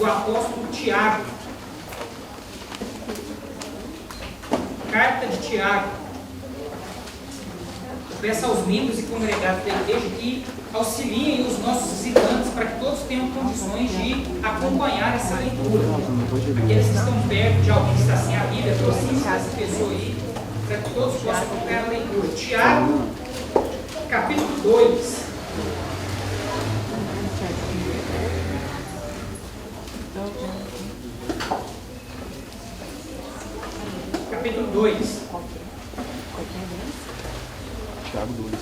do apóstolo Tiago. Carta de Tiago. Eu peço aos membros e congregados da igreja que auxiliem os nossos visitantes para que todos tenham condições de acompanhar essa leitura. Aqueles que estão perto de alguém que está sem a Bíblia, aproxime-se dessa pessoa aí, para que todos possam acompanhar a leitura. Tiago, capítulo 2. Capítulo 2. Tiago 2.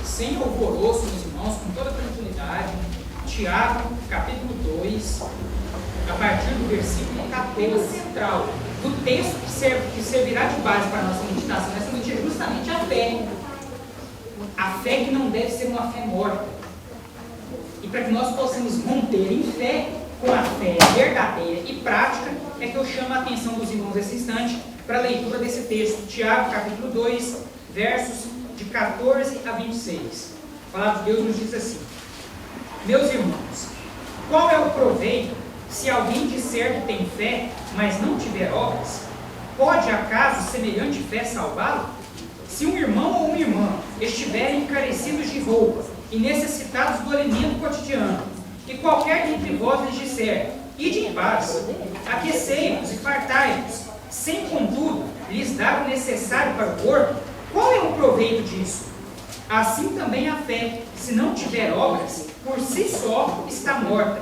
Sem alvoroço, meus irmãos, com toda tranquilidade. Tiago, capítulo 2, a partir do versículo 14, central do texto que servirá de base para a nossa meditação nessa noite é justamente a fé. A fé que não deve ser uma fé morta. E para que nós possamos manter em fé, com a fé verdadeira e prática, é que eu chamo a atenção dos irmãos nesse instante para a leitura desse texto. Tiago, capítulo 2, versos de 14 a 26. A palavra de Deus nos diz assim: Meus irmãos, qual é o proveito se alguém disser que tem fé, mas não tiver obras? Pode acaso semelhante fé salvá-lo? Se um irmão ou uma irmã estiverem carecidos de roupa e necessitados do alimento cotidiano, e qualquer dentre vós lhes disser: ide em paz, aquecei-vos e fartai-vos, sem contudo lhes dar o necessário para o corpo, qual é o proveito disso? Assim também a fé, se não tiver obras, por si só está morta.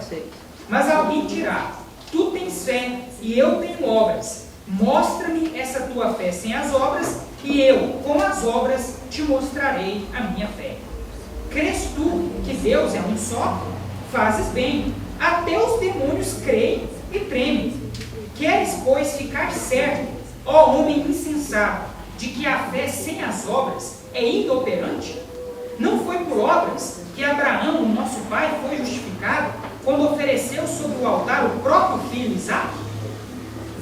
Mas alguém dirá: tu tens fé e eu tenho obras. Mostra-me essa tua fé sem as obras, e eu, com as obras, te mostrarei a minha fé. Crês tu que Deus é um só? Fazes bem. Até os demônios creem e tremem. Queres, pois, ficar certo, ó homem insensato, de que a fé sem as obras é inoperante? Não foi por obras que Abraão, o nosso pai, foi justificado quando ofereceu sobre o altar o próprio filho Isaque?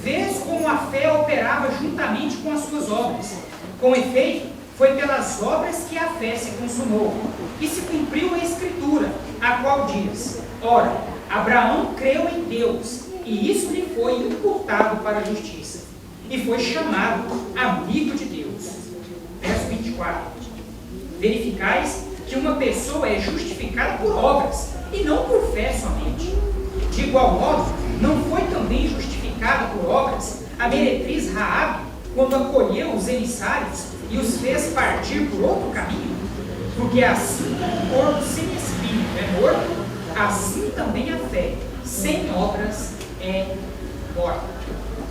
Vês como a fé operava juntamente com as suas obras. Com efeito, foi pelas obras que a fé se consumou, e se cumpriu a Escritura, a qual diz: ora, Abraão creu em Deus, e isso lhe foi imputado para a justiça, e foi chamado amigo de Deus. Verso 24. Verificais que uma pessoa é justificada por obras, e não por fé somente. De igual modo, não foi também justificada por obras a meretriz Raabe, quando acolheu os emissários e os fez partir por outro caminho? Porque assim como o corpo sem espírito é morto, assim também a fé sem obras é morta.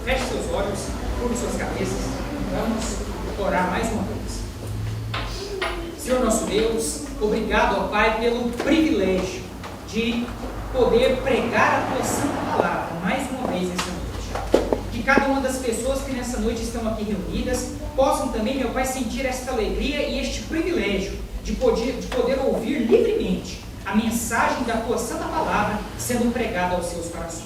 Feche seus olhos, curve suas cabeças, vamos orar mais uma vez. Senhor nosso Deus, obrigado, ó Pai, pelo privilégio de poder pregar a Tua Santa Palavra mais uma vez nessa noite. Que cada uma das pessoas que nessa noite estão aqui reunidas possam também, meu Pai, sentir esta alegria e este privilégio de poder ouvir livremente a mensagem da Tua Santa Palavra sendo pregada aos seus corações.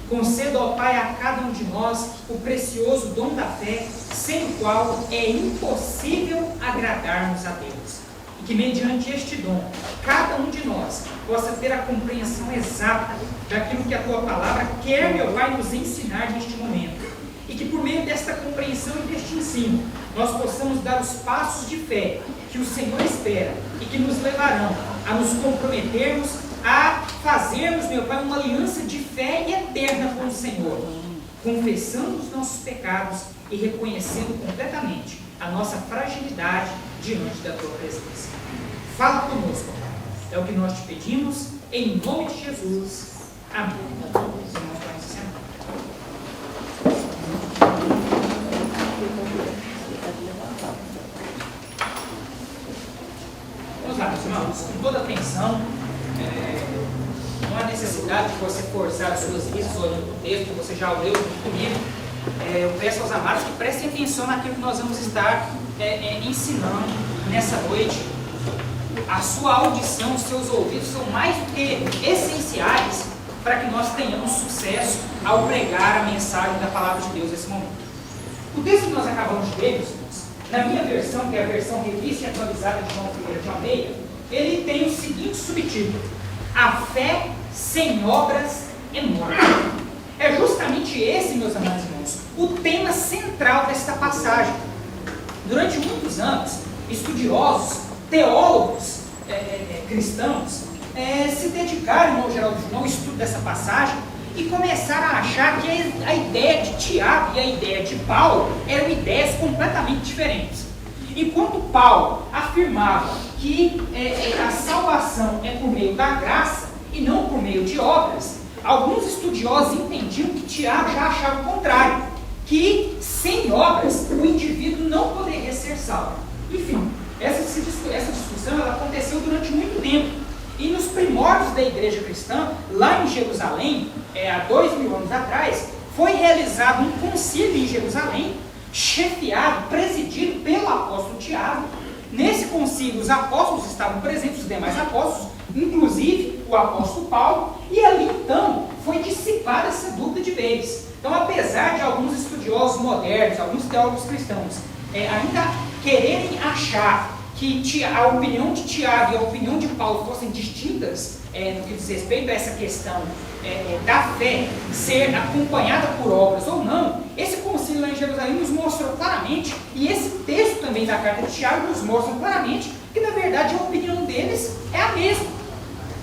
Conceda, ó Pai, a cada um de nós o precioso dom da fé, sem o qual é impossível agradarmos a Deus. E que mediante este dom, cada um de nós possa ter a compreensão exata daquilo que a Tua Palavra quer, meu Pai, nos ensinar neste momento. E que por meio desta compreensão e deste ensino, nós possamos dar os passos de fé que o Senhor espera e que nos levarão a nos comprometermos a fazermos, meu Pai, uma aliança de fé eterna com o Senhor, confessando os nossos pecados e reconhecendo completamente a nossa fragilidade diante da Tua presença. Fala conosco, Pai. É o que nós te pedimos, em nome de Jesus. Amém. Os irmãos podem se sentar. Vamos lá, meus irmãos, com toda atenção. Não há necessidade de você forçar as suas vistas olhando para o texto, que você já leu junto comigo. Eu peço aos amados que prestem atenção naquilo que nós vamos estar ensinando nessa noite. A sua audição, os seus ouvidos são mais do que essenciais para que nós tenhamos sucesso ao pregar a mensagem da palavra de Deus nesse momento. O texto que nós acabamos de ler, meus irmãos, na minha versão, que é a versão revista e atualizada de João Ferreira de Almeida, ele tem o seguinte subtítulo: A fé sem obras é morta. É justamente esse, meus amados irmãos, o tema central desta passagem. Durante muitos anos, estudiosos, teólogos cristãos se dedicaram ao estudo dessa passagem e começaram a achar que a ideia de Tiago e a ideia de Paulo eram ideias completamente diferentes. Enquanto Paulo afirmava que a salvação é por meio da graça e não por meio de obras, alguns estudiosos entendiam que Tiago já achava o contrário, que sem obras o indivíduo não poderia ser salvo. Enfim, essa discussão ela aconteceu durante muito tempo. E nos primórdios da igreja cristã, lá em Jerusalém, há 2000 anos atrás, foi realizado um concílio em Jerusalém, chefiado, presidido pelo apóstolo Tiago. Nesse concílio, os apóstolos estavam presentes, os demais apóstolos, inclusive o apóstolo Paulo, e ali então foi dissipada essa dúvida de vez. Então, apesar de alguns estudiosos modernos, alguns teólogos cristãos, ainda quererem achar que a opinião de Tiago e a opinião de Paulo fossem distintas no que diz respeito a essa questão da fé ser acompanhada por obras ou não, esse concílio lá em Jerusalém nos mostrou claramente, e esse texto também da carta de Tiago nos mostra claramente, que na verdade a opinião deles é a mesma.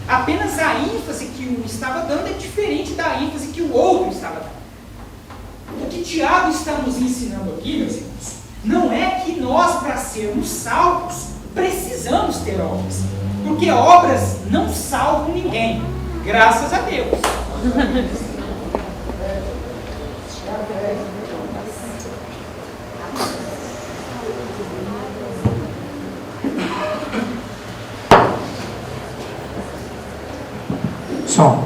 Apenas a ênfase que um estava dando é diferente da ênfase que o outro estava dando. O que Tiago está nos ensinando aqui, meus irmãos, não é que nós, para sermos salvos, precisamos ter obras. Porque obras não salvam ninguém. Graças a Deus. Som.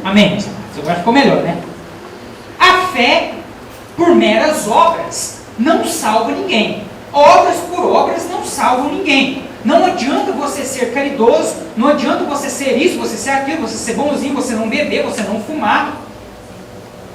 Amém? Agora ficou melhor, né? A fé, por meras obras, não salva ninguém. Obras por obras não salvam ninguém. Não adianta você ser caridoso, não adianta você ser isso, você ser aquilo, você ser bonzinho, você não beber, você não fumar.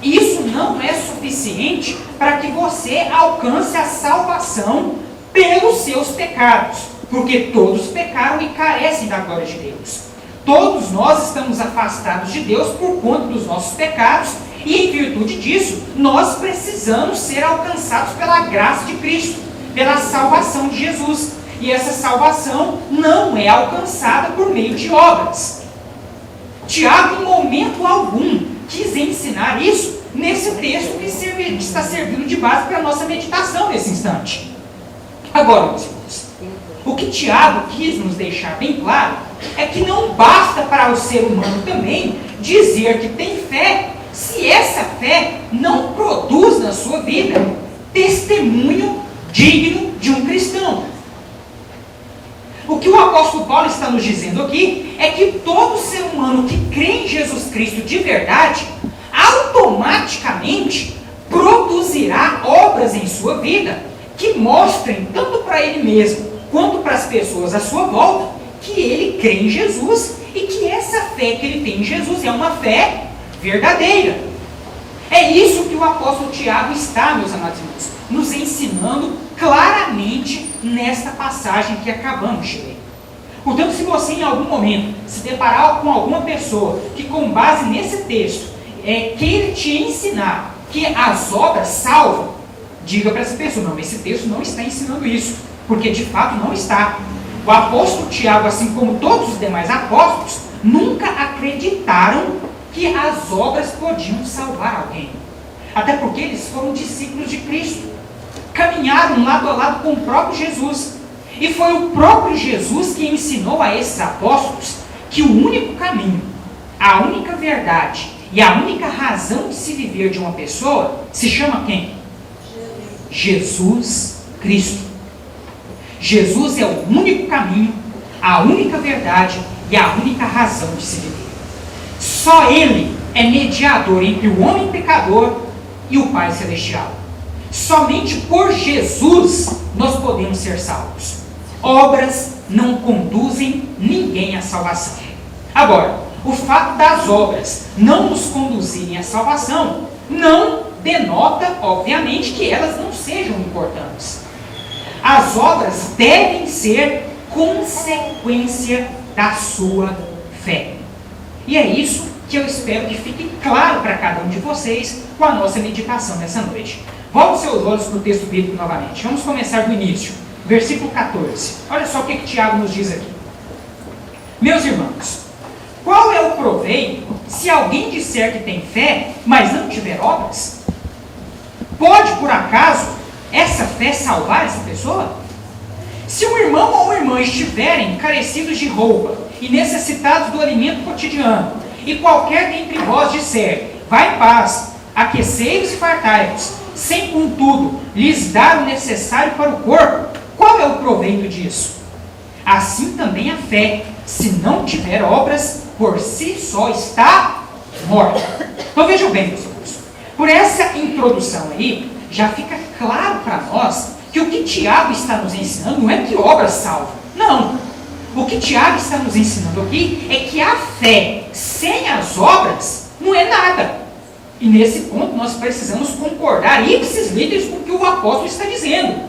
Isso não é suficiente para que você alcance a salvação pelos seus pecados. Porque todos pecaram e carecem da glória de Deus. Todos nós estamos afastados de Deus por conta dos nossos pecados. E em virtude disso, nós precisamos ser alcançados pela graça de Cristo, pela salvação de Jesus. E essa salvação não é alcançada por meio de obras. Tiago, em momento algum, quis ensinar isso nesse texto que está servindo de base para a nossa meditação nesse instante. Agora, meus irmãos, o que Tiago quis nos deixar bem claro é que não basta para o ser humano também dizer que tem fé, se essa fé não produz na sua vida testemunho digno de um cristão. O que o apóstolo Paulo está nos dizendo aqui é que todo ser humano que crê em Jesus Cristo de verdade, automaticamente produzirá obras em sua vida que mostrem, tanto para ele mesmo quanto para as pessoas à sua volta, que ele crê em Jesus e que essa fé que ele tem em Jesus é uma fé verdadeira. É isso que o apóstolo Tiago está, meus amados irmãos, nos ensinando claramente nesta passagem que acabamos de ler. Portanto, se você em algum momento se deparar com alguma pessoa que com base nesse texto queira te ensinar que as obras salvam, diga para essa pessoa: não, esse texto não está ensinando isso, porque de fato não está. O apóstolo Tiago, assim como todos os demais apóstolos, nunca acreditaram que as obras podiam salvar alguém. Até porque eles foram discípulos de Cristo. Caminharam lado a lado com o próprio Jesus. E foi o próprio Jesus que ensinou a esses apóstolos que o único caminho, a única verdade e a única razão de se viver de uma pessoa se chama quem? Jesus Cristo. Jesus é o único caminho, a única verdade e a única razão de se viver. Só Ele é mediador entre o homem pecador e o Pai Celestial. Somente por Jesus nós podemos ser salvos. Obras não conduzem ninguém à salvação. Agora, o fato das obras não nos conduzirem à salvação não denota, obviamente, que elas não sejam importantes. As obras devem ser consequência da sua fé. E é isso que eu espero que fique claro para cada um de vocês com a nossa meditação nessa noite. Volte seus olhos para o texto bíblico novamente. Vamos começar do início. Versículo 14. Olha só o que Tiago nos diz aqui. Meus irmãos, qual é o proveito se alguém disser que tem fé, mas não tiver obras? Pode, por acaso, essa fé salvar essa pessoa? Se um irmão ou uma irmã estiverem carecidos de roupa e necessitados do alimento cotidiano, e qualquer dentre vós disser, vai em paz, aquecei-vos e fartai-vos, sem contudo lhes dar o necessário para o corpo, qual é o proveito disso? Assim também a fé, se não tiver obras, por si só está morta. Então vejam bem, meus irmãos, por essa introdução aí, já fica claro para nós que o que Tiago está nos ensinando não é que obras salvam. Não. O que Tiago está nos ensinando aqui é que a fé sem as obras não é nada. E nesse ponto nós precisamos concordar ipsis literis com o que o apóstolo está dizendo.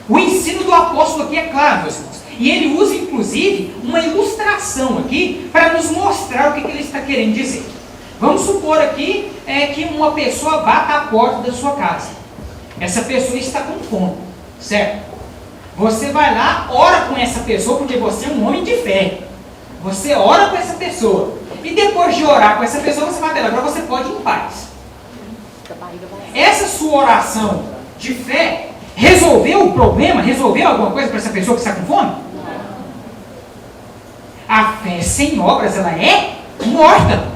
O ensino do apóstolo aqui é claro, meus irmãos. E ele usa, inclusive, uma ilustração aqui para nos mostrar o que ele está querendo dizer. Vamos supor aqui que uma pessoa bata à porta da sua casa. Essa pessoa está com fome, certo? Você vai lá, ora com essa pessoa, porque você é um homem de fé. Você ora com essa pessoa. E depois de orar com essa pessoa, você vai agora você pode ir em paz. Essa sua oração de fé resolveu o problema? Resolveu alguma coisa para essa pessoa que está com fome? A fé sem obras, ela é morta.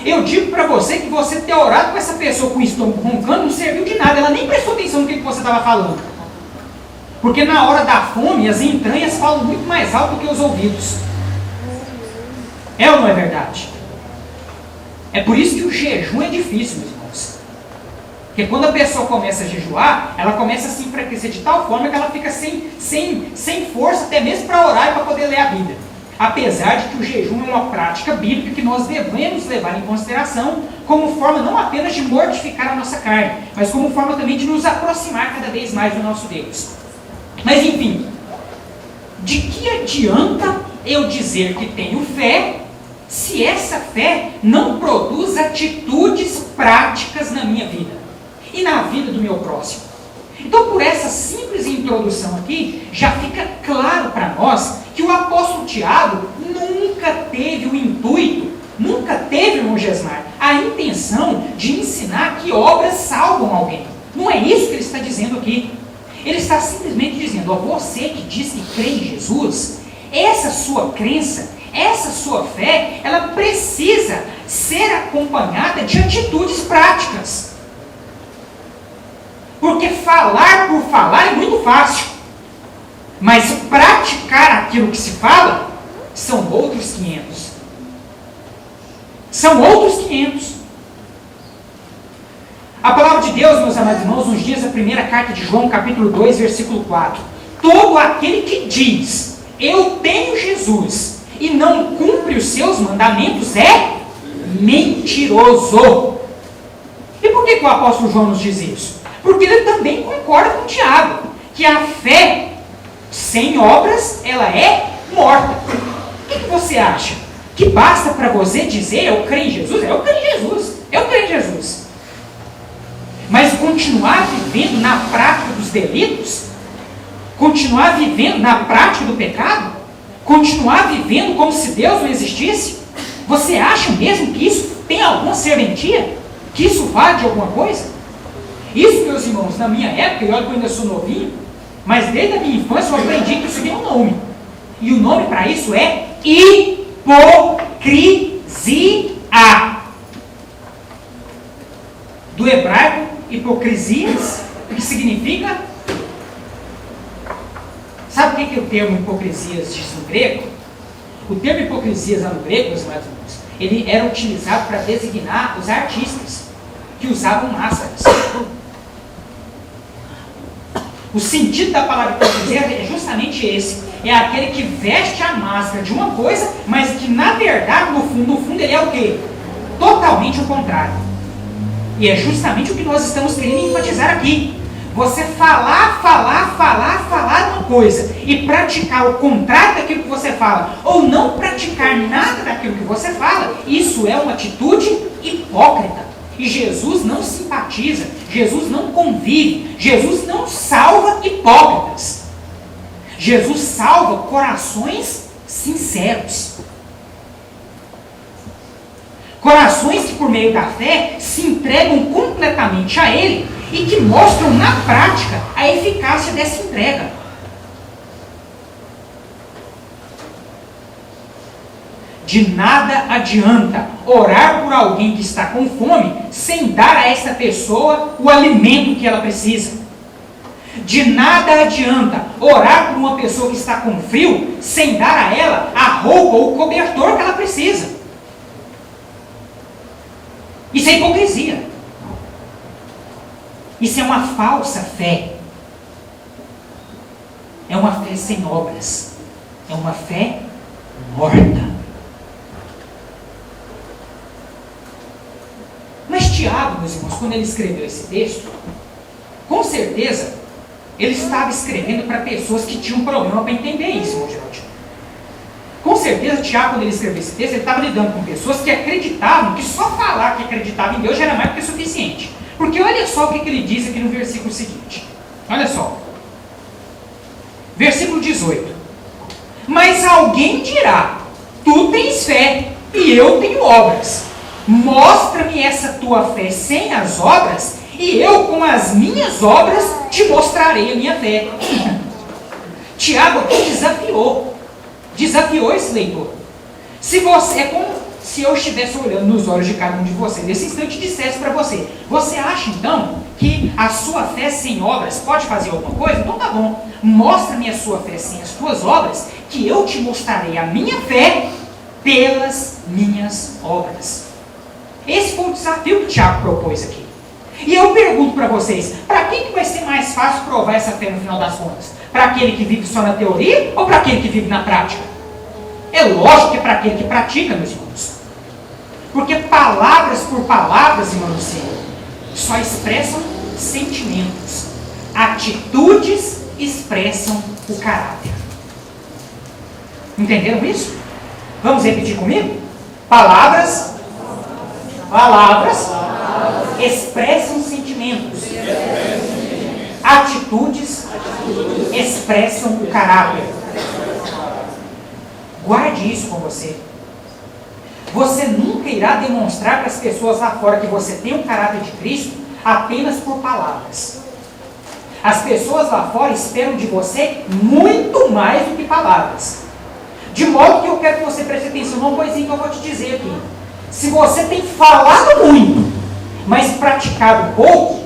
Eu digo para você que você ter orado com essa pessoa com o estômago roncando não serviu de nada. Ela nem prestou atenção no que você estava falando. Porque na hora da fome, as entranhas falam muito mais alto do que os ouvidos. É ou não é verdade? É por isso que o jejum é difícil, meus irmãos. Porque quando a pessoa começa a jejuar, ela começa a se enfraquecer de tal forma que ela fica sem força até mesmo para orar e para poder ler a Bíblia. Apesar de que o jejum é uma prática bíblica que nós devemos levar em consideração como forma não apenas de mortificar a nossa carne, mas como forma também de nos aproximar cada vez mais do nosso Deus. Mas enfim, de que adianta eu dizer que tenho fé se essa fé não produz atitudes práticas na minha vida e na vida do meu próximo? Então, por essa simples introdução aqui, já fica claro para nós que o apóstolo Tiago nunca teve o intuito, nunca teve, irmão Gesmar, a intenção de ensinar que obras salvam alguém. Não é isso que ele está dizendo aqui. Ele está simplesmente dizendo, ó, você que diz que crê em Jesus, essa sua crença, essa sua fé, ela precisa ser acompanhada de atitudes práticas. Porque falar por falar é muito fácil. Mas praticar aquilo que se fala, são outros 500. São outros 500. A palavra de Deus, meus amados irmãos, nos diz a primeira carta de João, capítulo 2, versículo 4. Todo aquele que diz, eu tenho Jesus, e não cumpre os seus mandamentos, é mentiroso. E por que o apóstolo João nos diz isso? Porque ele também concorda com Tiago, que a fé sem obras, ela é morta. O que você acha? Que basta para você dizer, eu creio em Jesus? Eu creio em Jesus. Eu creio em Jesus. Mas continuar vivendo na prática dos delitos? Continuar vivendo na prática do pecado? Continuar vivendo como se Deus não existisse? Você acha mesmo que isso tem alguma serventia? Que isso vale de alguma coisa? Isso, meus irmãos, na minha época, e olha que eu ainda sou novinho, mas desde a minha infância eu aprendi que isso tem um nome. E o nome para isso é hipocrisia. Do hebraico, hipocrisias, que significa... Sabe o que o termo hipocrisias diz no grego? O termo hipocrisias lá no grego, meus irmãos, ele era utilizado para designar os artistas que usavam máscaras. O sentido da palavra hipocrisia é justamente esse. é aquele que veste a máscara de uma coisa, mas que na verdade, no fundo ele é o quê? Totalmente o contrário. E é justamente o que nós estamos querendo enfatizar aqui. Você falar uma coisa e praticar o contrário daquilo que você fala, ou não praticar nada daquilo que você fala, isso é uma atitude hipócrita. E Jesus não simpatiza, Jesus não convive, Jesus não salva hipócritas. Jesus salva corações sinceros. Corações que por meio da fé se entregam completamente a Ele e que mostram na prática a eficácia dessa entrega. De nada adianta orar por alguém que está com fome sem dar a essa pessoa o alimento que ela precisa. De nada adianta orar por uma pessoa que está com frio sem dar a ela a roupa ou o cobertor que ela precisa. Isso é hipocrisia. Isso é uma falsa fé. É uma fé sem obras. É uma fé morta. Mas Tiago, meus irmãos, quando ele escreveu esse texto, com certeza, ele estava escrevendo para pessoas que tinham problema para entender isso, irmão Geraldinho. Com certeza, Tiago, quando ele escreveu esse texto, ele estava lidando com pessoas que acreditavam que só falar que acreditava em Deus já era mais do que suficiente. Porque olha só o que ele diz aqui no versículo seguinte. Olha só. Versículo 18. Mas alguém dirá, tu tens fé e eu tenho obras. Mostra-me essa tua fé sem as obras e eu com as minhas obras te mostrarei a minha fé. Tiago aqui desafiou esse leitor. Se você, é como se eu estivesse olhando nos olhos de cada um de vocês nesse instante e dissesse para você, você acha então que a sua fé sem obras pode fazer alguma coisa? Então tá bom, mostra-me a sua fé sem as tuas obras, que eu te mostrarei a minha fé pelas minhas obras. Esse foi o desafio que o Tiago propôs aqui. E eu pergunto para vocês, para quem que vai ser mais fácil provar essa fé no final das contas? Para aquele que vive só na teoria ou para aquele que vive na prática? É lógico que é para aquele que pratica, meus irmãos. Porque palavras por palavras, irmão Luciano, só expressam sentimentos. Atitudes expressam o caráter. Entenderam isso? Vamos repetir comigo? Palavras expressam sentimentos. Atitudes expressam o caráter. Guarde isso com você. Você nunca irá demonstrar para as pessoas lá fora que você tem o caráter de Cristo apenas por palavras. As pessoas lá fora esperam de você muito mais do que palavras. De modo que eu quero que você preste atenção numa coisinha que eu vou te dizer aqui. Se você tem falado muito, mas praticado pouco,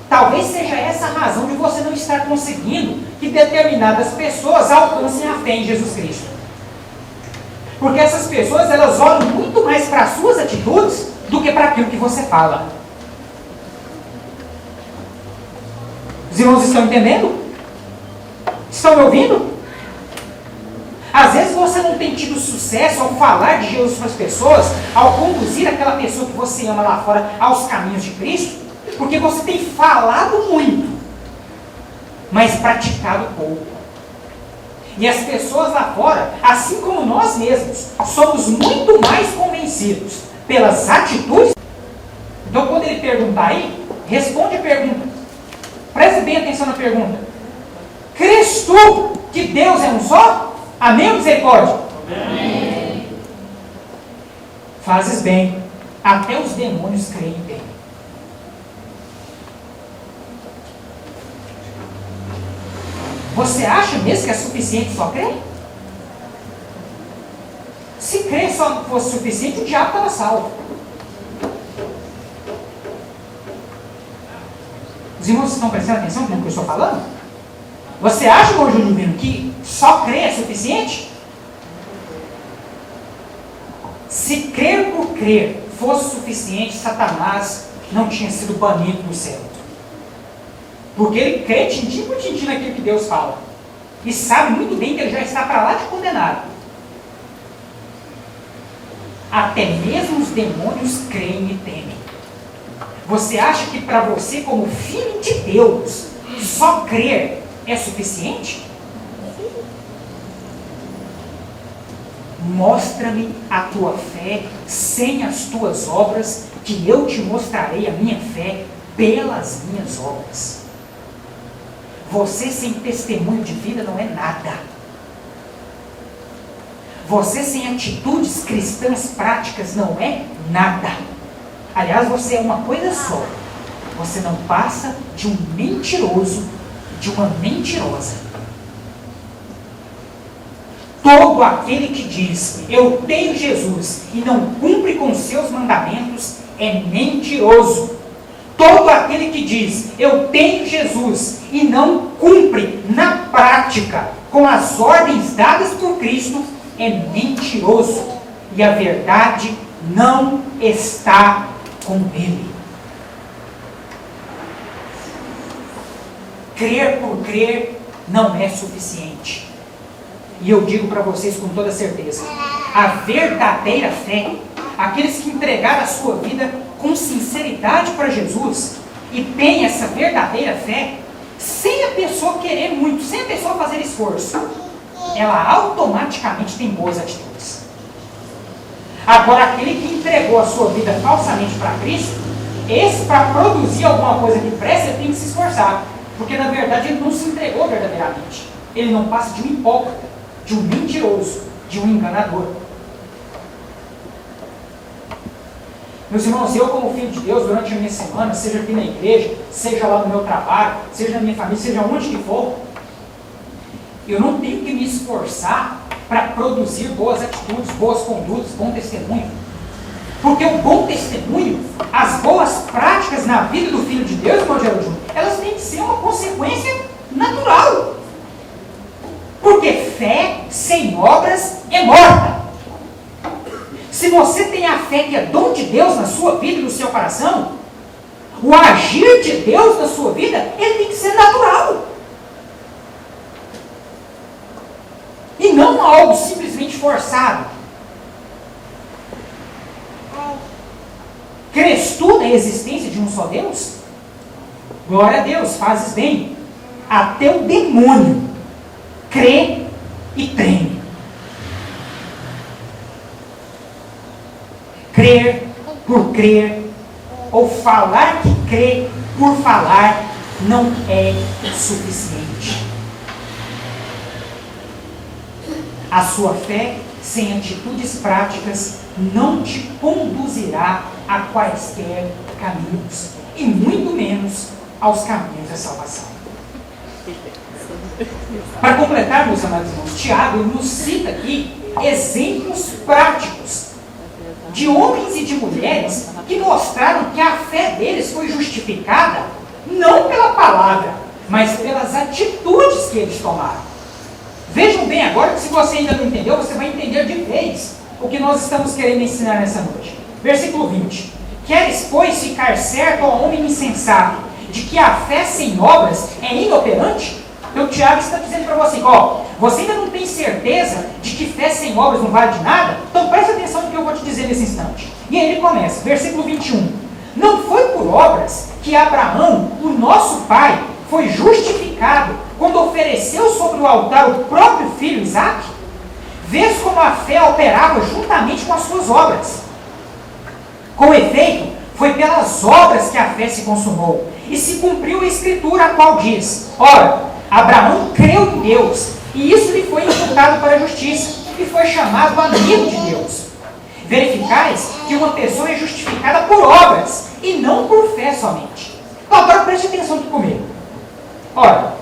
talvez seja essa a razão de você não estar conseguindo que determinadas pessoas alcancem a fé em Jesus Cristo. Porque essas pessoas, elas olham muito mais para as suas atitudes do que para aquilo que você fala. Os irmãos estão entendendo? Estão me ouvindo? Às vezes você não tem tido sucesso ao falar de Jesus para as pessoas, ao conduzir aquela pessoa que você ama lá fora aos caminhos de Cristo, porque você tem falado muito, mas praticado pouco. E as pessoas lá fora, assim como nós mesmos, somos muito mais convencidos pelas atitudes. Então, quando ele perguntar aí, responde a pergunta. Preste bem atenção na pergunta. Crês tu que Deus é um só? Amém ou misericórdia? Amém. Fazes bem. Até os demônios creem bem. Você acha mesmo que é suficiente só crer? Se crer só fosse suficiente, o diabo estava salvo. Os irmãos estão prestando atenção no que eu estou falando? Você acha, irmão Júlio Vino, que só crer é suficiente? Se crer por crer fosse suficiente, Satanás não tinha sido banido do céu. Porque ele crê tintim por tintim naquilo que Deus fala. e sabe muito bem que ele já está para lá de condenado. Até mesmo os demônios creem e temem. Você acha que para você, como filho de Deus, só crer é suficiente? Mostra-me a tua fé sem as tuas obras, que eu te mostrarei a minha fé pelas minhas obras. Você sem testemunho de vida não é nada. Você sem atitudes cristãs práticas não é nada. Aliás, você é uma coisa só. Você não passa de um mentiroso, de uma mentirosa. Todo aquele que diz, eu tenho Jesus, e não cumpre com seus mandamentos, é mentiroso. Todo aquele que diz, eu tenho Jesus, e não cumpre na prática com as ordens dadas por Cristo, é mentiroso. E a verdade não está com ele. Crer por crer não é suficiente. E eu digo para vocês com toda certeza, a verdadeira fé, aqueles que entregaram a sua vida com sinceridade para Jesus e têm essa verdadeira fé, sem a pessoa querer muito, sem a pessoa fazer esforço, ela automaticamente tem boas atitudes. Agora, aquele que entregou a sua vida falsamente para Cristo, esse, para produzir alguma coisa que presta, ele tem que se esforçar, porque na verdade ele não se entregou verdadeiramente. Ele não passa de um hipócrita, de um mentiroso, de um enganador. Meus irmãos, eu como filho de Deus, durante a minha semana, seja aqui na igreja, seja lá no meu trabalho, seja na minha família, seja onde que for, eu não tenho que me esforçar para produzir boas atitudes, boas condutas, bom testemunho. Porque o bom testemunho, as boas práticas na vida do Filho de Deus, irmão Geraldo Júnior, elas têm que ser uma consequência natural. Porque fé sem obras é morta. Se você tem a fé que é dom de Deus na sua vida e no seu coração, o agir de Deus na sua vida, ele tem que ser natural. E não algo simplesmente forçado. Crês tu na existência de um só Deus? Glória a Deus, fazes bem. Até o demônio crê e treme. Crer por crer, ou falar que crê por falar, não é suficiente. A sua fé, sem atitudes práticas, não te conduzirá a quaisquer caminhos, e muito menos aos caminhos da salvação. Para completar, meus amados irmãos, Tiago nos cita aqui exemplos práticos de homens e de mulheres que mostraram que a fé deles foi justificada não pela palavra, mas pelas atitudes que eles tomaram. Vejam bem agora que se você ainda não entendeu, você vai entender de vez o que nós estamos querendo ensinar nessa noite. Versículo 20. Queres, pois, ficar certo ao homem insensato de que a fé sem obras é inoperante? Então o Tiago está dizendo para você, você ainda não tem certeza de que fé sem obras não vale de nada? Então preste atenção no que eu vou te dizer nesse instante. E aí ele começa, versículo 21. Não foi por obras que Abraão, o nosso pai, foi justificado quando ofereceu sobre o altar o próprio filho Isaque? Vês como a fé operava juntamente com as suas obras. Com efeito, foi pelas obras que a fé se consumou, e se cumpriu a escritura, a qual diz, ora, Abraão creu em Deus, e isso lhe foi imputado para a justiça, e foi chamado amigo de Deus. Verificais que uma pessoa é justificada por obras, e não por fé somente. Então, agora preste atenção aqui comigo. Ora,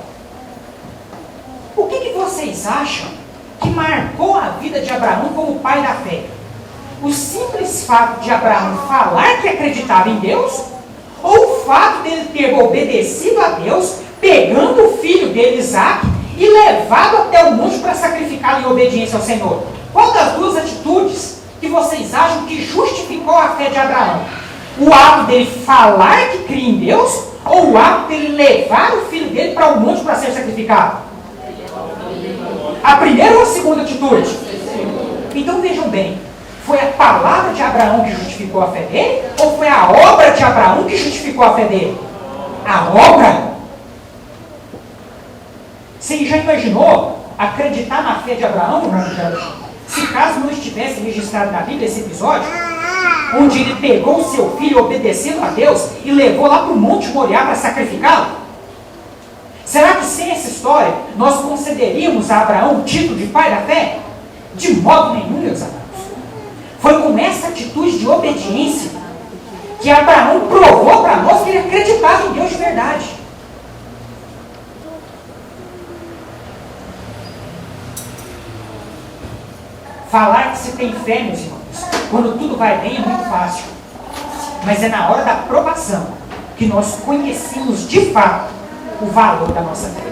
o que vocês acham que marcou a vida de Abraão como pai da fé? O simples fato de Abraão falar que acreditava em Deus, ou o fato dele ter obedecido a Deus, pegando o filho dele, Isaque, e levado até o monte para sacrificá-lo em obediência ao Senhor? Qual das duas atitudes que vocês acham que justificou a fé de Abraão? O ato dele falar que cria em Deus, ou o ato dele levar o filho dele para o monte para ser sacrificado? A primeira ou a segunda atitude? Então vejam bem, foi a palavra de Abraão que justificou a fé dele? Ou foi a obra de Abraão que justificou a fé dele? A obra? Você já imaginou acreditar na fé de Abraão, se caso não estivesse registrado na Bíblia esse episódio, onde ele pegou o seu filho obedecendo a Deus e levou lá para o Monte Moriá para sacrificá-lo? Será que sem essa história nós concederíamos a Abraão o título de pai da fé? De modo nenhum, meus amados. Foi com essa atitude de obediência que Abraão provou para nós que ele acreditava em Deus de verdade. Falar que se tem fé, meus irmãos, quando tudo vai bem é muito fácil. Mas é na hora da provação que nós conhecemos de fato o valor da nossa fé.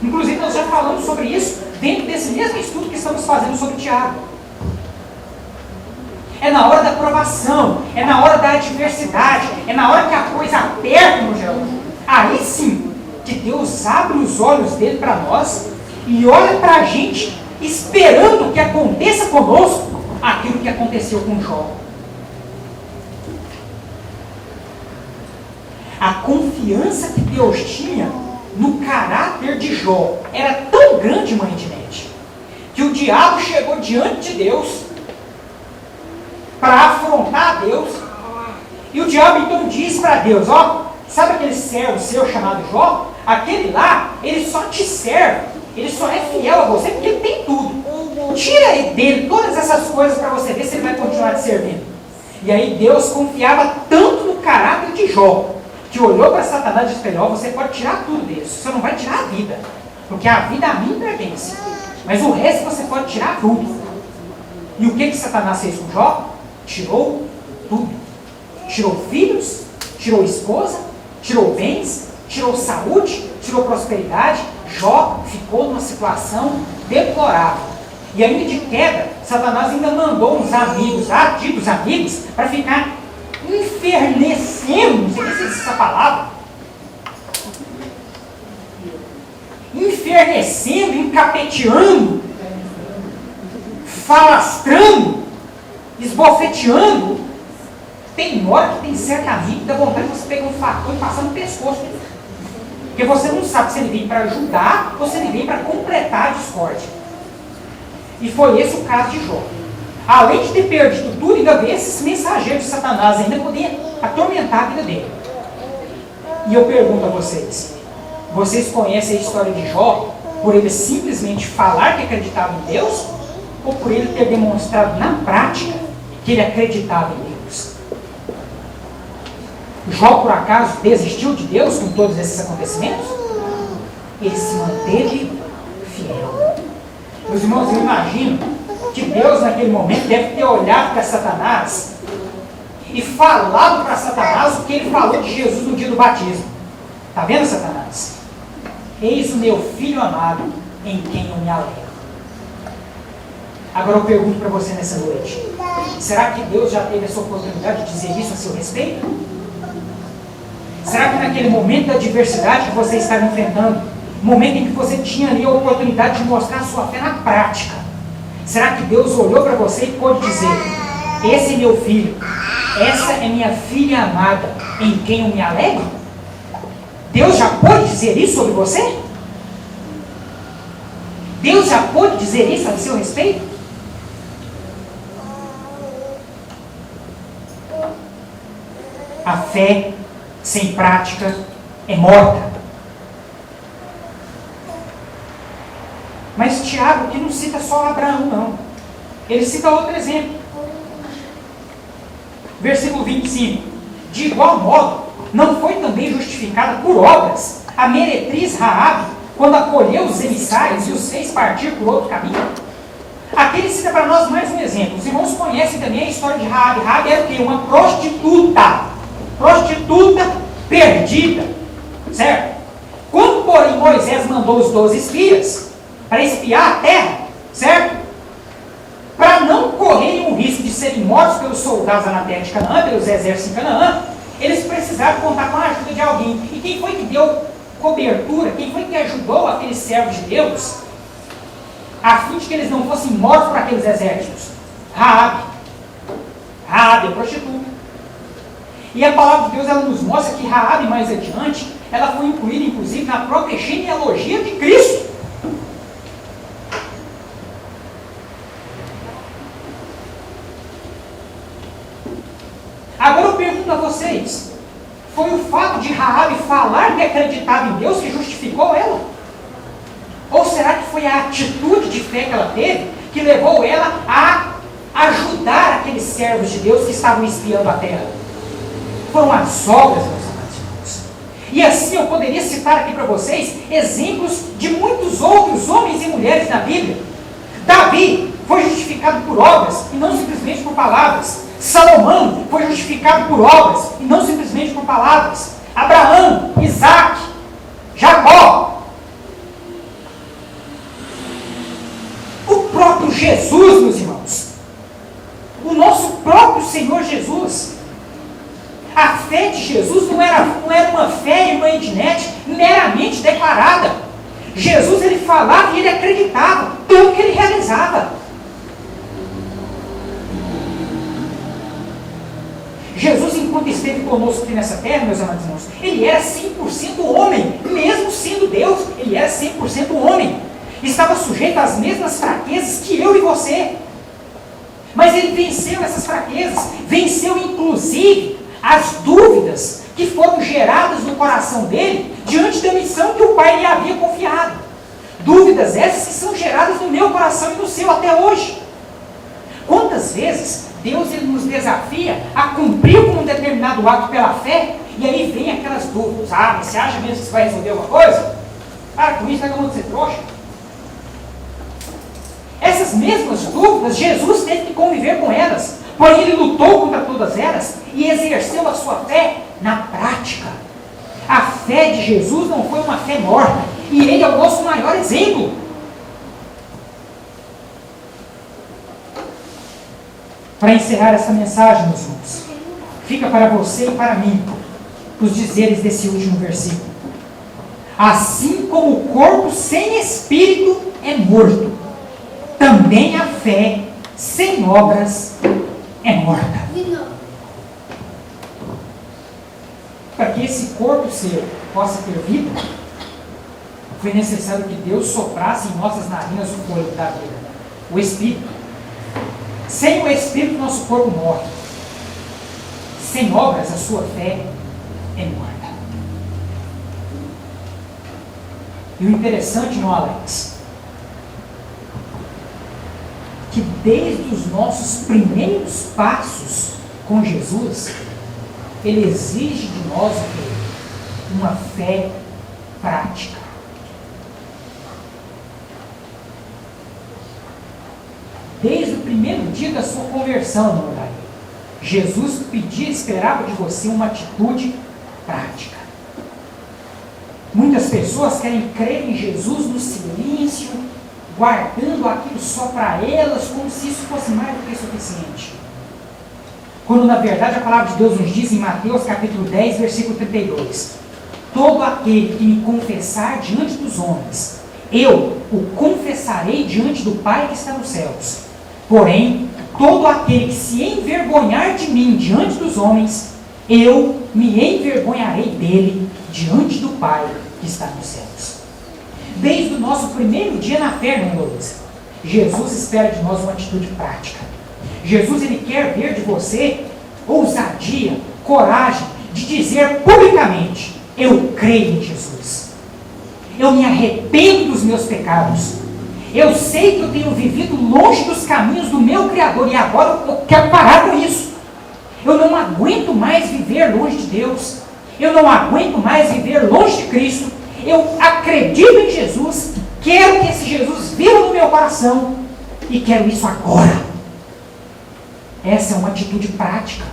Inclusive nós já falamos sobre isso dentro desse mesmo estudo que estamos fazendo sobre Tiago. É na hora da provação, é na hora da adversidade, é na hora que a coisa aperta no geral. Aí sim, que Deus abre os olhos dele para nós e olha para a gente esperando que aconteça conosco aquilo que aconteceu com Jó. A confiança que Deus tinha no caráter de Jó era tão grande, mãe de Nete, que o diabo chegou diante de Deus para afrontar a Deus, e o diabo então diz para Deus, ó, sabe aquele servo seu chamado Jó? Aquele lá, ele só te serve, ele só é fiel a você porque ele tem tudo. Tira dele todas essas coisas para você ver se ele vai continuar te servindo. E aí Deus confiava tanto no caráter de Jó, que olhou para Satanás e disse, ó, você pode tirar tudo disso, você não vai tirar a vida, porque a vida a mim pertence, mas o resto você pode tirar tudo. E o que Satanás fez com Jó? Tirou tudo. Tirou filhos, tirou esposa, tirou bens, tirou saúde, tirou prosperidade. Jó ficou numa situação deplorável. E ainda de queda, Satanás ainda mandou uns amigos, ardidos amigos, para ficar infernecendo, não sei se existe essa palavra, infernecendo, encapeteando, falastrando, esbofeteando. Tem hora que tem certo amigo que dá vontade de você pegar um facão e passar no pescoço. Porque você não sabe se ele vem para ajudar ou se ele vem para completar a discórdia. E foi esse o caso de Jó. Além de ter perdido tudo, ainda veio esses mensageiros de Satanás, ainda podia atormentar a vida dele. E eu pergunto a vocês, vocês conhecem a história de Jó por ele simplesmente falar que acreditava em Deus, ou por ele ter demonstrado na prática que ele acreditava em Deus? Jó, por acaso, desistiu de Deus com todos esses acontecimentos? Ele se manteve fiel. Meus irmãos, eu imagino que Deus naquele momento deve ter olhado para Satanás e falado para Satanás o que ele falou de Jesus no dia do batismo. Está vendo, Satanás? Eis o meu filho amado, em quem eu me alegro. Agora eu pergunto para você nessa noite, será que Deus já teve essa oportunidade de dizer isso a seu respeito? Será que naquele momento da adversidade que você estava enfrentando, momento em que você tinha ali a oportunidade de mostrar a sua fé na prática, será que Deus olhou para você e pôde dizer, esse é meu filho, essa é minha filha amada, em quem eu me alegro? Deus já pôde dizer isso sobre você? Deus já pôde dizer isso a seu respeito? A fé sem prática é morta. Mas Tiago aqui não cita só Abraão, não. Ele cita outro exemplo. Versículo 25. De igual modo, não foi também justificada por obras a meretriz Raabe, quando acolheu os emissários e os fez partir por outro caminho? Aqui ele cita para nós mais um exemplo. Os irmãos conhecem também a história de Raabe. Raabe era o quê? Uma prostituta. Prostituta perdida. Certo? Quando, porém, Moisés mandou os 12 espias para espiar a terra, certo? Para não correrem o risco de serem mortos pelos soldados na terra de Canaã, pelos exércitos em Canaã, eles precisaram contar com a ajuda de alguém. E quem foi que deu cobertura? Quem foi que ajudou aqueles servos de Deus a fim de que eles não fossem mortos por aqueles exércitos? Raabe é prostituta. E a palavra de Deus, ela nos mostra que Raabe, mais adiante, ela foi incluída, inclusive, na própria genealogia de Cristo. Agora eu pergunto a vocês, foi o fato de Raabe falar que acreditava em Deus que justificou ela? Ou será que foi a atitude de fé que ela teve que levou ela a ajudar aqueles servos de Deus que estavam espiando a terra? Foram as obras, meus amados irmãos. E assim eu poderia citar aqui para vocês exemplos de muitos outros homens e mulheres na Bíblia. Davi foi justificado por obras e não simplesmente por palavras. Salomão foi justificado por obras e não simplesmente por palavras. Abraão, Isaac, Jacó. O próprio Jesus, meus irmãos. O nosso próprio Senhor Jesus. A fé de Jesus não era uma fé, irmã Ednete, meramente declarada. Jesus, ele falava e ele acreditava, tanto que ele realizava. Jesus, enquanto esteve conosco aqui nessa terra, meus amados irmãos, ele era 100% homem, mesmo sendo Deus, ele era 100% homem. Estava sujeito às mesmas fraquezas que eu e você. Mas ele venceu essas fraquezas, venceu inclusive as dúvidas que foram geradas no coração dele diante da missão que o Pai lhe havia confiado. Dúvidas essas que são geradas no meu coração e no seu até hoje. Quantas vezes Deus, ele nos desafia a cumprir com um determinado ato pela fé, e aí vem aquelas dúvidas. Mas você acha mesmo que você vai resolver alguma coisa? Para com isso, vai acabando de ser trouxa. Essas mesmas dúvidas, Jesus teve que conviver com elas, porém ele lutou contra todas elas e exerceu a sua fé na prática. A fé de Jesus não foi uma fé morta, e ele é o nosso maior exemplo. Para encerrar essa mensagem, meus irmãos, fica para você e para mim os dizeres desse último versículo. Assim como o corpo sem espírito é morto, também a fé sem obras é morta. Para que esse corpo seu possa ter vida, foi necessário que Deus soprasse em nossas narinas o fôlego da vida, o Espírito. Sem o Espírito, nosso corpo morre. Sem obras, a sua fé é morta. E o interessante, não, Alex, que desde os nossos primeiros passos com Jesus, ele exige de nós o quê? Uma fé prática. Desde o primeiro dia da sua conversão, não é? Jesus esperava de você uma atitude prática. Muitas pessoas querem crer em Jesus no silêncio, guardando aquilo só para elas, como se isso fosse mais do que suficiente. Quando na verdade a palavra de Deus nos diz em Mateus capítulo 10, versículo 32, todo aquele que me confessar diante dos homens, eu o confessarei diante do Pai que está nos céus. Porém, todo aquele que se envergonhar de mim diante dos homens, eu me envergonharei dele diante do Pai que está nos céus. Desde o nosso primeiro dia na fé, irmã Luísa, Jesus espera de nós uma atitude prática. Jesus, ele quer ver de você ousadia, coragem de dizer publicamente: eu creio em Jesus. Eu me arrependo dos meus pecados. Eu sei que eu tenho vivido longe dos caminhos do meu Criador e agora eu quero parar com isso. Eu não aguento mais viver longe de Deus. Eu não aguento mais viver longe de Cristo. Eu acredito em Jesus. Quero que esse Jesus viva no meu coração e quero isso agora. Essa é uma atitude prática.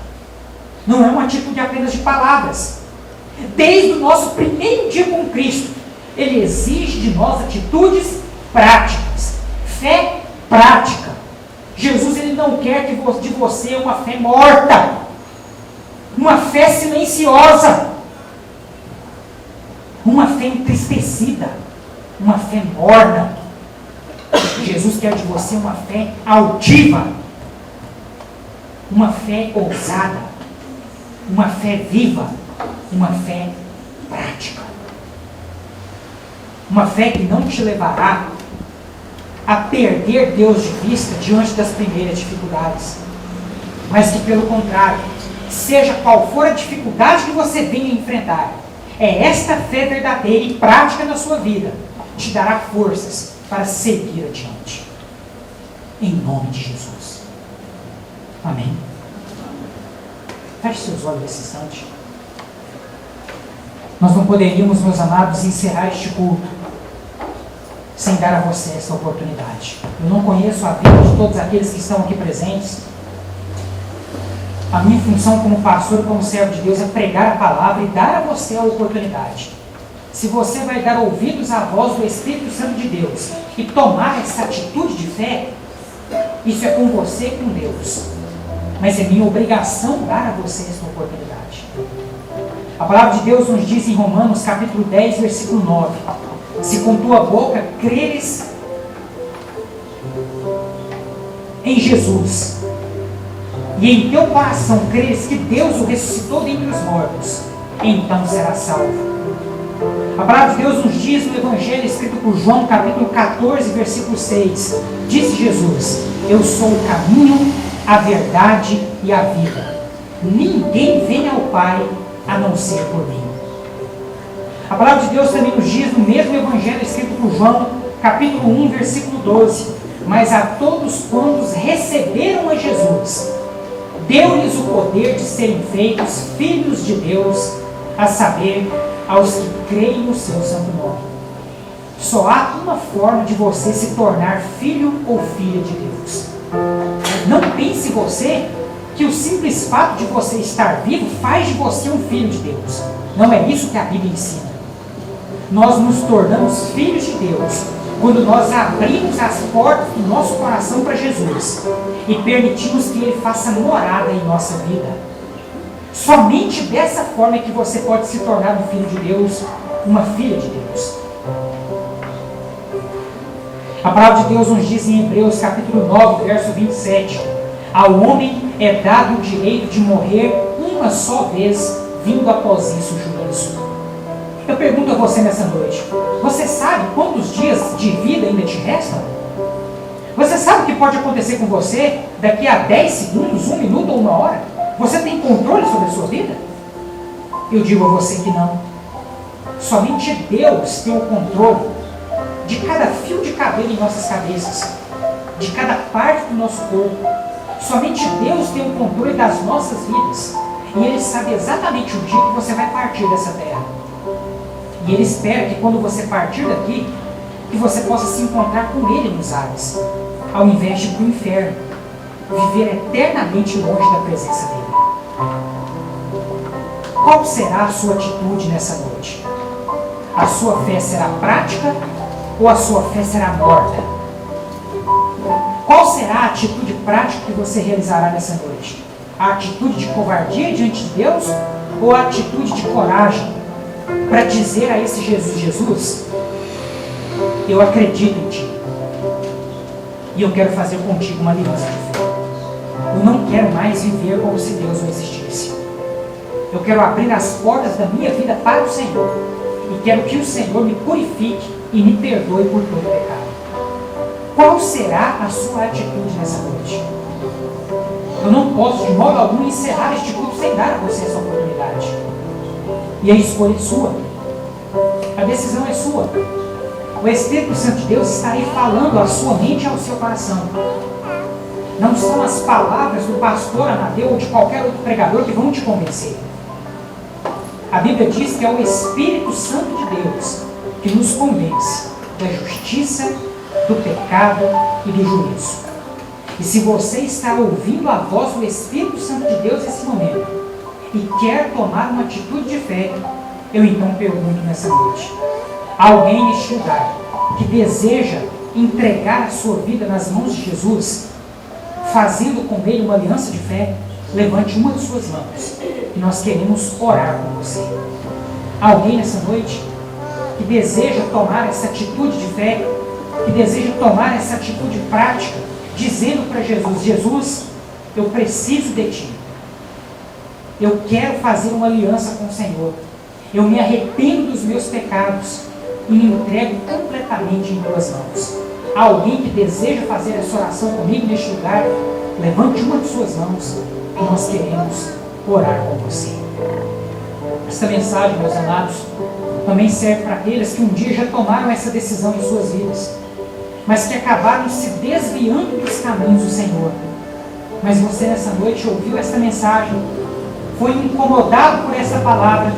Não é uma atitude apenas de palavras. Desde o nosso primeiro dia com Cristo, ele exige de nós atitudes práticas, fé prática. Jesus, ele não quer de você uma fé morta, uma fé silenciosa, uma fé entristecida, uma fé morna. Jesus quer de você uma fé altiva, uma fé ousada, uma fé viva, uma fé prática. Uma fé que não te levará a perder Deus de vista diante das primeiras dificuldades, mas que, pelo contrário, seja qual for a dificuldade que você venha enfrentar, é esta fé verdadeira e prática na sua vida te dará forças para seguir adiante. Em nome de Jesus. Amém. Feche seus olhos nesse instante. Nós não poderíamos, meus amados, encerrar este culto sem dar a você essa oportunidade. Eu não conheço a vida de todos aqueles que estão aqui presentes. A minha função como pastor, como servo de Deus, é pregar a palavra e dar a você a oportunidade. Se você vai dar ouvidos à voz do Espírito Santo de Deus e tomar essa atitude de fé, isso é com você e com Deus. Mas é minha obrigação dar a você essa oportunidade. A palavra de Deus nos diz em Romanos capítulo 10, versículo 9: se com tua boca creres em Jesus e em teu coração creres que Deus o ressuscitou dentre os mortos, então serás salvo. A palavra de Deus nos diz no Evangelho escrito por João, capítulo 14, versículo 6: disse Jesus: eu sou o caminho, a verdade e a vida. Ninguém vem ao Pai a não ser por mim. A palavra de Deus também nos diz no mesmo Evangelho escrito por João, capítulo 1, versículo 12: mas a todos quantos receberam a Jesus, deu-lhes o poder de serem feitos filhos de Deus, a saber, aos que creem no seu santo nome. Só há uma forma de você se tornar filho ou filha de Deus. Não pense você que o simples fato de você estar vivo faz de você um filho de Deus. Não é isso que a Bíblia ensina. Nós nos tornamos filhos de Deus quando nós abrimos as portas do nosso coração para Jesus e permitimos que Ele faça morada em nossa vida. Somente dessa forma é que você pode se tornar um filho de Deus, uma filha de Deus. A palavra de Deus nos diz em Hebreus capítulo 9, verso 27: ao homem é dado o direito de morrer uma só vez, vindo após isso o juízo. Eu pergunto a você nessa noite: você sabe quantos dias de vida ainda te restam? Você sabe o que pode acontecer com você daqui a 10 segundos, 1 minuto ou 1 hora? Você tem controle sobre a sua vida? Eu digo a você que não. Somente Deus tem o controle de cada fio de cabelo em nossas cabeças, de cada parte do nosso corpo. Somente Deus tem o controle das nossas vidas. E Ele sabe exatamente o dia que você vai partir dessa terra. E Ele espera que quando você partir daqui, que você possa se encontrar com Ele nos ares, ao invés de ir para o inferno, viver eternamente longe da presença dEle. Qual será a sua atitude nessa noite? A sua fé será prática ou a sua fé será morta? Qual será a atitude prática que você realizará nessa noite? A atitude de covardia diante de Deus ou a atitude de coragem para dizer a esse Jesus: Jesus, eu acredito em Ti e eu quero fazer contigo uma aliança de fé. Eu não quero mais viver como se Deus não existisse. Eu quero abrir as portas da minha vida para o Senhor e quero que o Senhor me purifique e me perdoe por todo pecado. Qual será a sua atitude nessa noite? Eu não posso de modo algum encerrar este culto sem dar a você essa oportunidade. E a escolha é sua. A decisão é sua. O Espírito Santo de Deus está aí falando à sua mente e ao seu coração. Não são as palavras do pastor Amadeu ou de qualquer outro pregador que vão te convencer. A Bíblia diz que é o Espírito Santo de Deus que nos convence da justiça, do pecado e do juízo. E se você está ouvindo a voz do Espírito Santo de Deus nesse momento e quer tomar uma atitude de fé, eu então pergunto nessa noite: há alguém neste lugar que deseja entregar a sua vida nas mãos de Jesus, fazendo com Ele uma aliança de fé? Levante uma de suas mãos e nós queremos orar com você. Há alguém nessa noite que deseja tomar essa atitude de fé que deseja tomar essa atitude prática, dizendo para Jesus: Jesus, eu preciso de Ti. Eu quero fazer uma aliança com o Senhor. Eu me arrependo dos meus pecados e me entrego completamente em Tuas mãos. Há alguém que deseja fazer essa oração comigo neste lugar? Levante uma de suas mãos e nós queremos orar com você. Esta mensagem, meus amados, também serve para aqueles que um dia já tomaram essa decisão em suas vidas, mas que acabaram se desviando dos caminhos do Senhor. Mas você nessa noite ouviu esta mensagem, foi incomodado por essa palavra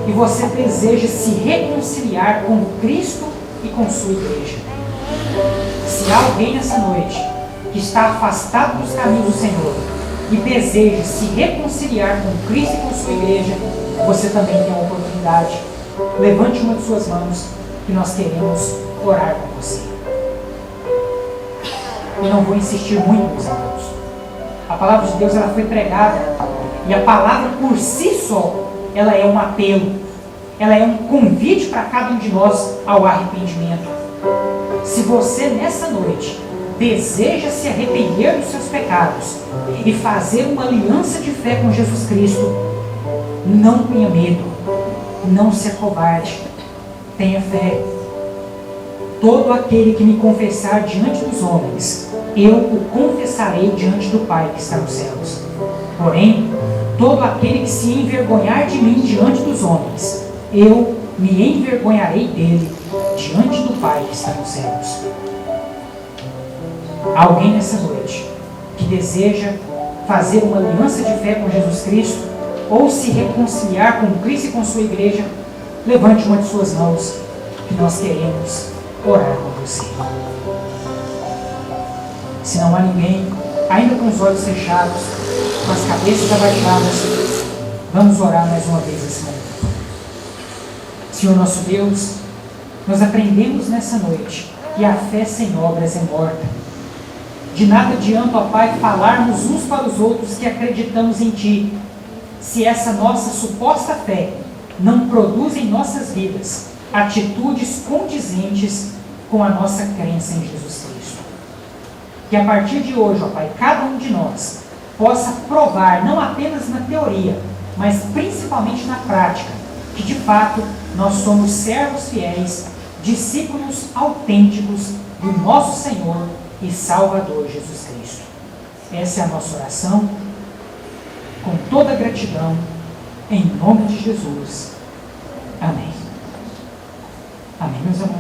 e você deseja se reconciliar com Cristo e com sua igreja. Se há alguém nessa noite que está afastado dos caminhos do Senhor e deseja se reconciliar com Cristo e com sua igreja, você também tem a oportunidade. Levante uma de suas mãos que nós queremos orar com você. Eu não vou insistir muito, meus irmãos. A palavra de Deus ela foi pregada e a palavra por si só, ela é um apelo, ela é um convite para cada um de nós ao arrependimento. Se você nessa noite deseja se arrepender dos seus pecados e fazer uma aliança de fé com Jesus Cristo, não tenha medo, não se acovarde, tenha fé. Todo aquele que me confessar diante dos homens, eu o confessarei diante do Pai que está nos céus. Porém, todo aquele que se envergonhar de mim diante dos homens, eu me envergonharei dele diante do Pai que está nos céus. Há alguém nessa noite que deseja fazer uma aliança de fé com Jesus Cristo ou se reconciliar com Cristo e com sua igreja? Levante uma de suas mãos que nós queremos orar com você. Se não há ninguém, ainda com os olhos fechados, com as cabeças abaixadas, vamos orar mais uma vez esse momento. Senhor nosso Deus, nós aprendemos nessa noite que a fé sem obras é morta. De nada adianta, ó Pai, falarmos uns para os outros que acreditamos em Ti, se essa nossa suposta fé não produz em nossas vidas atitudes condizentes com a nossa crença em Jesus Cristo. Que a partir de hoje, ó Pai, cada um de nós possa provar, não apenas na teoria, mas principalmente na prática, que de fato nós somos servos fiéis, discípulos autênticos do nosso Senhor e Salvador Jesus Cristo. Essa é a nossa oração, com toda gratidão, em nome de Jesus. Amém. Amém, meus amados.